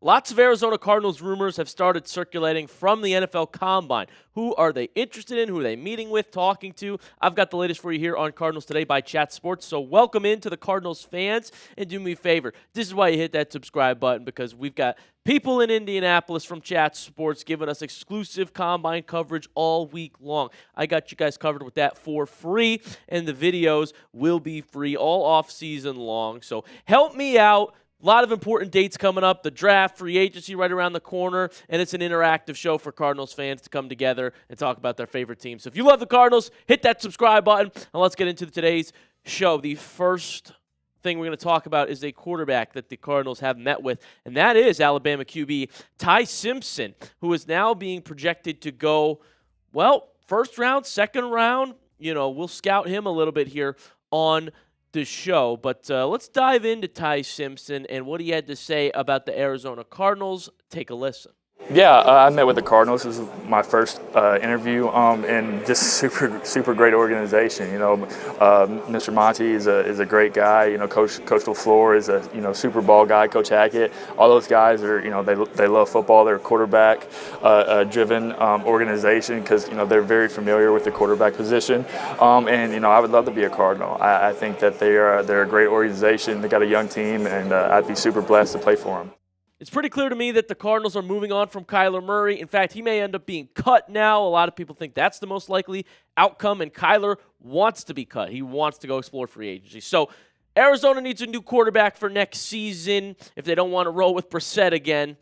Lots of Arizona Cardinals rumors have started circulating from the NFL Combine. Who are they interested in? Who are they meeting with, talking to? I've got the latest for you here on Cardinals Today by Chat Sports. So welcome into the Cardinals fans, and do me a favor. This is why you hit that subscribe button, because we've got people in Indianapolis from Chat Sports giving us exclusive Combine coverage all week long. I got you guys covered with that for free, and the videos will be free all off season long. So help me out. A lot of important dates coming up, the draft, free agency right around the corner, and it's an interactive show for Cardinals fans to come together and talk about their favorite team. So if you love the Cardinals, hit that subscribe button, and let's get into today's show. The first thing we're going to talk about is a quarterback that the Cardinals have met with, and that is Alabama QB Ty Simpson, who is now being projected to go, well, first round, second round. We'll scout him a little bit here on the show, but let's dive into Ty Simpson and what he had to say about the Arizona Cardinals. Take a listen. Yeah, I met with the Cardinals. This was my first interview, and just super great organization. Mr. Monti is a great guy. Coach LaFleur is a super ball guy. Coach Hackett, all those guys are they love football. They're a quarterback driven organization because they're very familiar with the quarterback position. And I would love to be a Cardinal. I think that they're a great organization. They got a young team, and I'd be super blessed to play for them. It's pretty clear to me that the Cardinals are moving on from Kyler Murray. In fact, he may end up being cut now. A lot of people think that's the most likely outcome, and Kyler wants to be cut. He wants to go explore free agency. So Arizona needs a new quarterback for next season if they don't want to roll with Brissett again.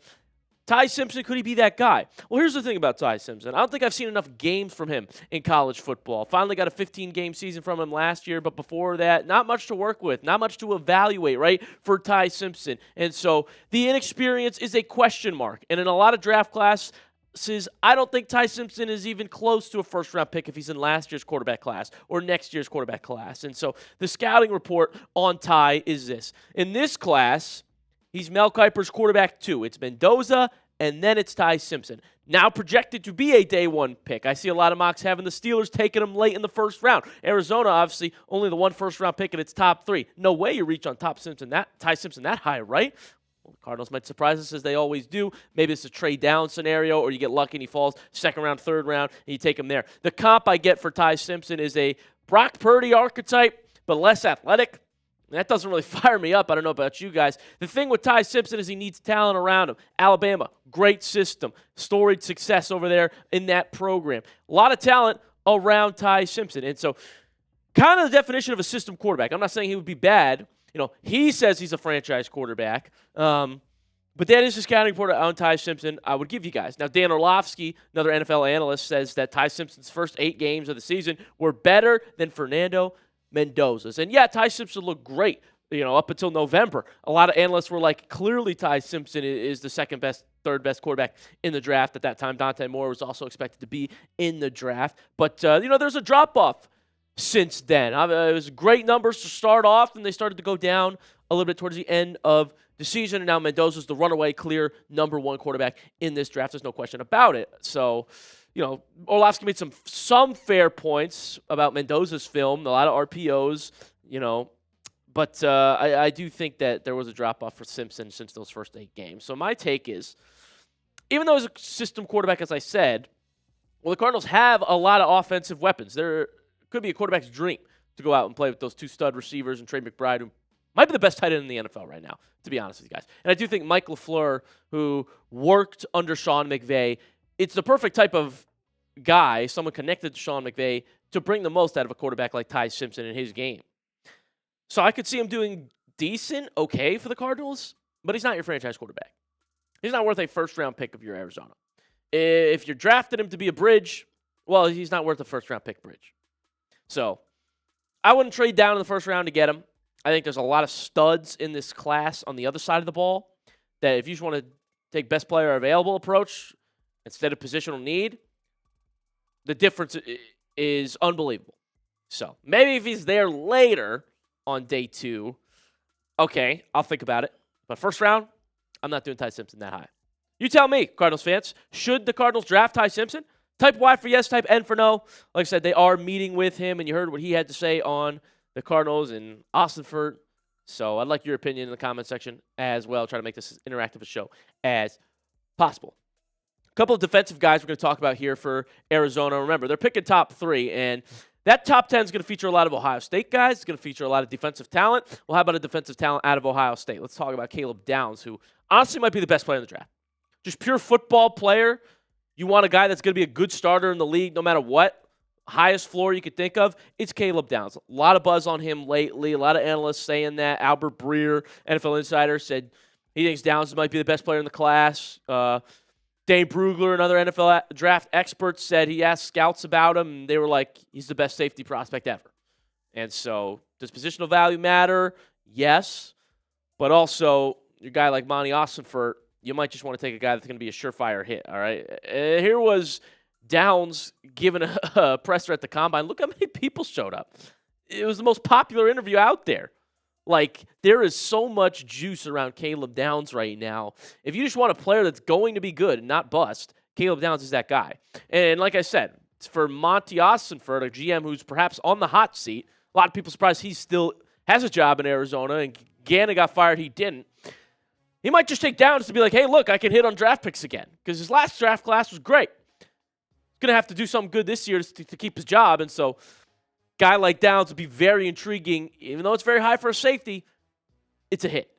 Ty Simpson, could he be that guy? Well, here's the thing about Ty Simpson. I don't think I've seen enough games from him in college football. Finally got a 15-game season from him last year, but before that, not much to work with, not much to evaluate, right, for Ty Simpson. And so the inexperience is a question mark. And in a lot of draft classes, I don't think Ty Simpson is even close to a first-round pick if he's in last year's quarterback class or next year's quarterback class. And so the scouting report on Ty is this. In this class, he's Mel Kiper's quarterback 2. It's Mendoza, and then it's Ty Simpson. Now projected to be a day 1 pick. I see a lot of mocks having the Steelers taking him late in the first round. Arizona, obviously, only the 1 first-round pick in its top 3. No way you reach on Ty Simpson that high, right? Well, the Cardinals might surprise us, as they always do. Maybe it's a trade-down scenario, or you get lucky and he falls second round, third round, and you take him there. The comp I get for Ty Simpson is a Brock Purdy archetype, but less athletic. That doesn't really fire me up. I don't know about you guys. The thing with Ty Simpson is he needs talent around him. Alabama, great system, storied success over there in that program. A lot of talent around Ty Simpson. And so kind of the definition of a system quarterback. I'm not saying he would be bad. He says he's a franchise quarterback. But that is the scouting report on Ty Simpson I would give you guys. Now, Dan Orlovsky, another NFL analyst, says that Ty Simpson's first 8 games of the season were better than Fernando Mendoza's. And yeah, Ty Simpson looked great, up until November. A lot of analysts were like, clearly Ty Simpson is the second best, third best quarterback in the draft. At that time, Dante Moore was also expected to be in the draft. But, there's a drop-off since then. It was great numbers to start off, and they started to go down a little bit towards the end of the season. And now Mendoza's the runaway clear number 1 quarterback in this draft. There's no question about it. So, Orlovsky made some fair points about Mendoza's film, a lot of RPOs, but I do think that there was a drop-off for Simpson since those first 8 games. So my take is, even though he's a system quarterback, as I said, the Cardinals have a lot of offensive weapons. There could be a quarterback's dream to go out and play with those 2 stud receivers and Trey McBride, who might be the best tight end in the NFL right now, to be honest with you guys. And I do think Mike LaFleur, who worked under Sean McVay, it's the perfect type of guy, someone connected to Sean McVay, to bring the most out of a quarterback like Ty Simpson in his game. So I could see him doing decent, okay for the Cardinals, but he's not your franchise quarterback. He's not worth a first-round pick of your Arizona. If you drafted him to be a bridge, well, he's not worth a first-round pick bridge. So I wouldn't trade down in the first round to get him. I think there's a lot of studs in this class on the other side of the ball that if you just want to take best player available approach instead of positional need, the difference is unbelievable. So maybe if he's there later on day 2, okay, I'll think about it. But first round, I'm not doing Ty Simpson that high. You tell me, Cardinals fans, should the Cardinals draft Ty Simpson? Type Y for yes, type N for no. Like I said, they are meeting with him, and you heard what he had to say on the Cardinals, and Ossenfort So I'd like your opinion in the comment section as well. Try to make this as interactive a show as possible. A couple of defensive guys we're going to talk about here for Arizona. Remember, they're picking top 3, and that top 10 is going to feature a lot of Ohio State guys. It's going to feature a lot of defensive talent. Well, how about a defensive talent out of Ohio State? Let's talk about Caleb Downs, who honestly might be the best player in the draft. Just pure football player. You want a guy that's going to be a good starter in the league no matter what. Highest floor you could think of, it's Caleb Downs. A lot of buzz on him lately. A lot of analysts saying that. Albert Breer, NFL Insider, said he thinks Downs might be the best player in the class. Dane Brugler, another NFL draft expert, said he asked scouts about him, and they were like, he's the best safety prospect ever. And so, does positional value matter? Yes. But also, your guy like Monti Ossenfort, you might just want to take a guy that's going to be a surefire hit, all right? Here was Downs giving a presser at the Combine. Look how many people showed up. It was the most popular interview out there. Like, there is so much juice around Caleb Downs right now. If you just want a player that's going to be good and not bust, Caleb Downs is that guy. And like I said, for Monti Ossenfort, a GM who's perhaps on the hot seat, a lot of people surprised he still has a job in Arizona, and Gannon got fired, he didn't. He might just take Downs to be like, hey, look, I can hit on draft picks again. Because his last draft class was great. He's going to have to do something good this year to keep his job, and so guy like Downs would be very intriguing. Even though it's very high for a safety, it's a hit.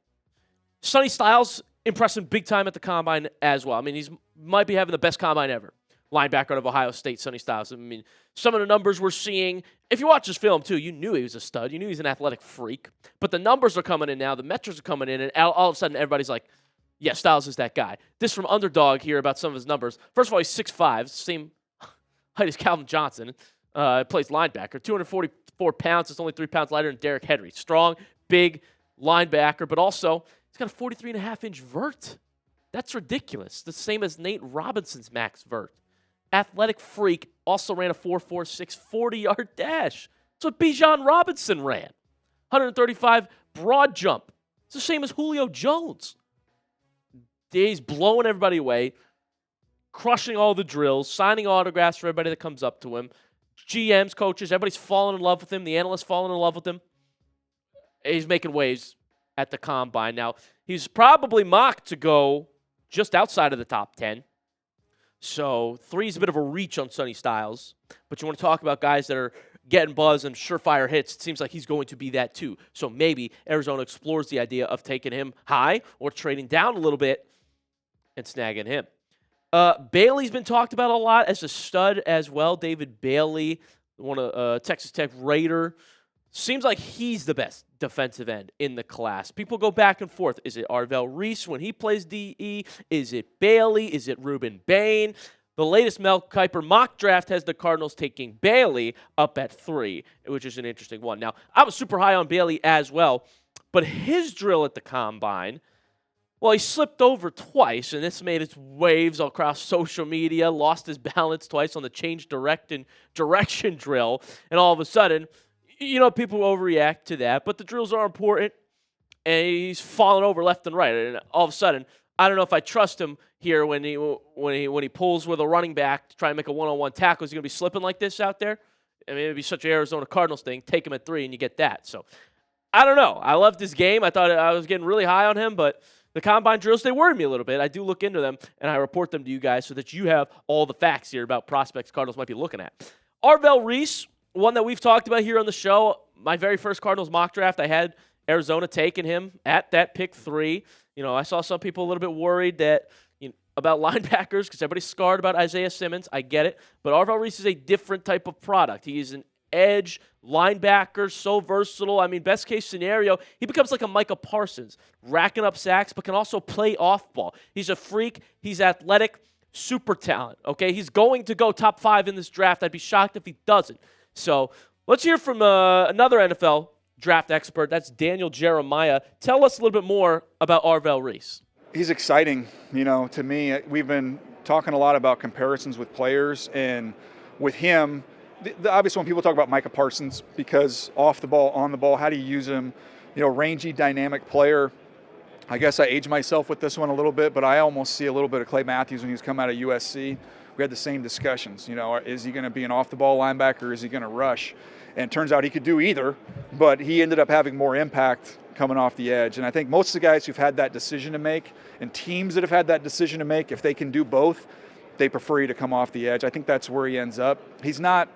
Sonny Styles impressing big time at the Combine as well. I mean, he's might be having the best Combine ever. Linebacker out of Ohio State, Sonny Styles. I mean, some of the numbers we're seeing, if you watch this film too, you knew he was a stud. You knew he's an athletic freak. But the numbers are coming in now. The metrics are coming in, and all of a sudden everybody's like, yeah, Styles is that guy. This from Underdog here about some of his numbers. First of all, he's 6'5", same height as Calvin Johnson. Plays linebacker, 244 pounds. It's only 3 pounds lighter than Derrick Henry. Strong, big linebacker, but also he's got a 43.5-inch vert. That's ridiculous. The same as Nate Robinson's max vert. Athletic freak, also ran a 4.46 40-yard dash. That's what Bijan Robinson ran. 135 broad jump. It's the same as Julio Jones. He's blowing everybody away, crushing all the drills, signing autographs for everybody that comes up to him. GMs, coaches, everybody's falling in love with him. The analysts falling in love with him. He's making waves at the Combine. Now, he's probably mocked to go just outside of the top 10. So 3 is a bit of a reach on Sonny Styles. But you want to talk about guys that are getting buzz and surefire hits. It seems like he's going to be that too. So maybe Arizona explores the idea of taking him high or trading down a little bit and snagging him. Bailey's been talked about a lot as a stud as well. David Bailey, one of Texas Tech Raider. Seems like he's the best defensive end in the class. People go back and forth. Is it Arvell Reese when he plays DE? Is it Bailey? Is it Rueben Bain? The latest Mel Kiper mock draft has the Cardinals taking Bailey up at 3, which is an interesting one. Now, I was super high on Bailey as well, but his drill at the Combine, well, he slipped over twice, and this made its waves across social media, lost his balance twice on the change direction drill, and all of a sudden, you know, people overreact to that, but the drills are important, and he's falling over left and right, and all of a sudden, I don't know if I trust him here when he pulls with a running back to try and make a one-on-one tackle. Is he going to be slipping like this out there? I mean, it'd be such an Arizona Cardinals thing. Take him at 3, and you get that. So, I don't know. I loved this game. I thought I was getting really high on him, but the Combine drills, they worry me a little bit. I do look into them, and I report them to you guys so that you have all the facts here about prospects Cardinals might be looking at. Arvell Reese, one that we've talked about here on the show. My very first Cardinals mock draft, I had Arizona taking him at that pick 3. You know, I saw some people a little bit worried that about linebackers because everybody's scarred about Isaiah Simmons. I get it. But Arvell Reese is a different type of product. He is an edge linebacker, so versatile. I mean, best case scenario, he becomes like a Micah Parsons, racking up sacks, but can also play off ball. He's a freak. He's athletic, super talent. Okay, he's going to go top 5 in this draft. I'd be shocked if he doesn't. So let's hear from another NFL draft expert. That's Daniel Jeremiah. Tell us a little bit more about Arvell Reese. He's exciting, you know, to me. We've been talking a lot about comparisons with players, and with him, the obvious one, people talk about Micah Parsons because off the ball, on the ball, how do you use him? You know, rangy, dynamic player. I guess I age myself with this one a little bit, but I almost see a little bit of Clay Matthews when he was coming out of USC. We had the same discussions. You know, is he going to be an off-the-ball linebacker or is he going to rush? And it turns out he could do either, but he ended up having more impact coming off the edge. And I think most of the guys who've had that decision to make, and teams that have had that decision to make, if they can do both, they prefer you to come off the edge. I think that's where he ends up. He's not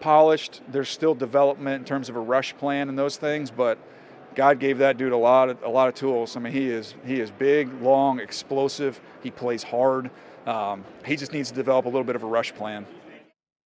polished. There's still development in terms of a rush plan and those things, but God gave that dude a lot of tools. I mean, he is big, long, explosive. He plays hard. He just needs to develop a little bit of a rush plan.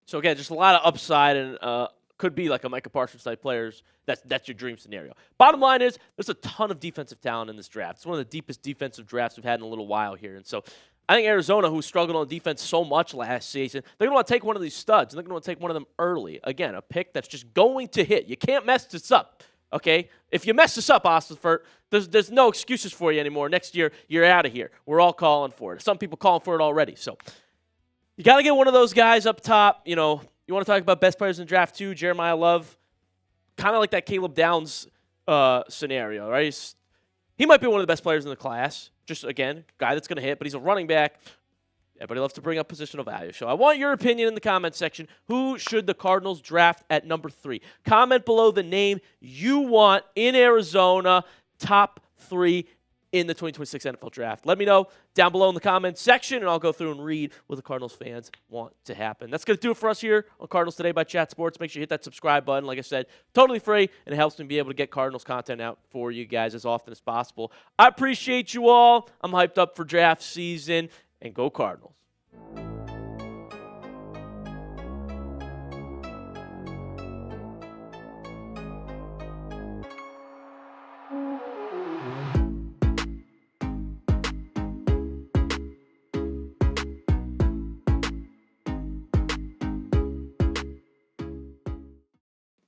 So again, just a lot of upside, and could be like a Micah Parsons type players. That's your dream scenario. Bottom line is, there's a ton of defensive talent in this draft. It's one of the deepest defensive drafts we've had in a little while here, and so I think Arizona, who struggled on defense so much last season, they're going to want to take one of these studs, and they're going to want to take one of them early. Again, a pick that's just going to hit. You can't mess this up, okay? If you mess this up, Ossenfort, there's no excuses for you anymore. Next year, you're out of here. We're all calling for it. Some people calling for it already. So you got to get one of those guys up top. You know, you want to talk about best players in the draft too, Jeremiah Love, kind of like that Caleb Downs scenario, right? He might be one of the best players in the class. Just, again, guy that's going to hit, but he's a running back. Everybody loves to bring up positional value. So I want your opinion in the comment section. Who should the Cardinals draft at number 3? Comment below the name you want in Arizona, top 3 in the 2026 NFL Draft. Let me know down below in the comments section, and I'll go through and read what the Cardinals fans want to happen. That's going to do it for us here on Cardinals Today by Chat Sports. Make sure you hit that subscribe button. Like I said, totally free, and it helps me be able to get Cardinals content out for you guys as often as possible. I appreciate you all. I'm hyped up for draft season, and go Cardinals.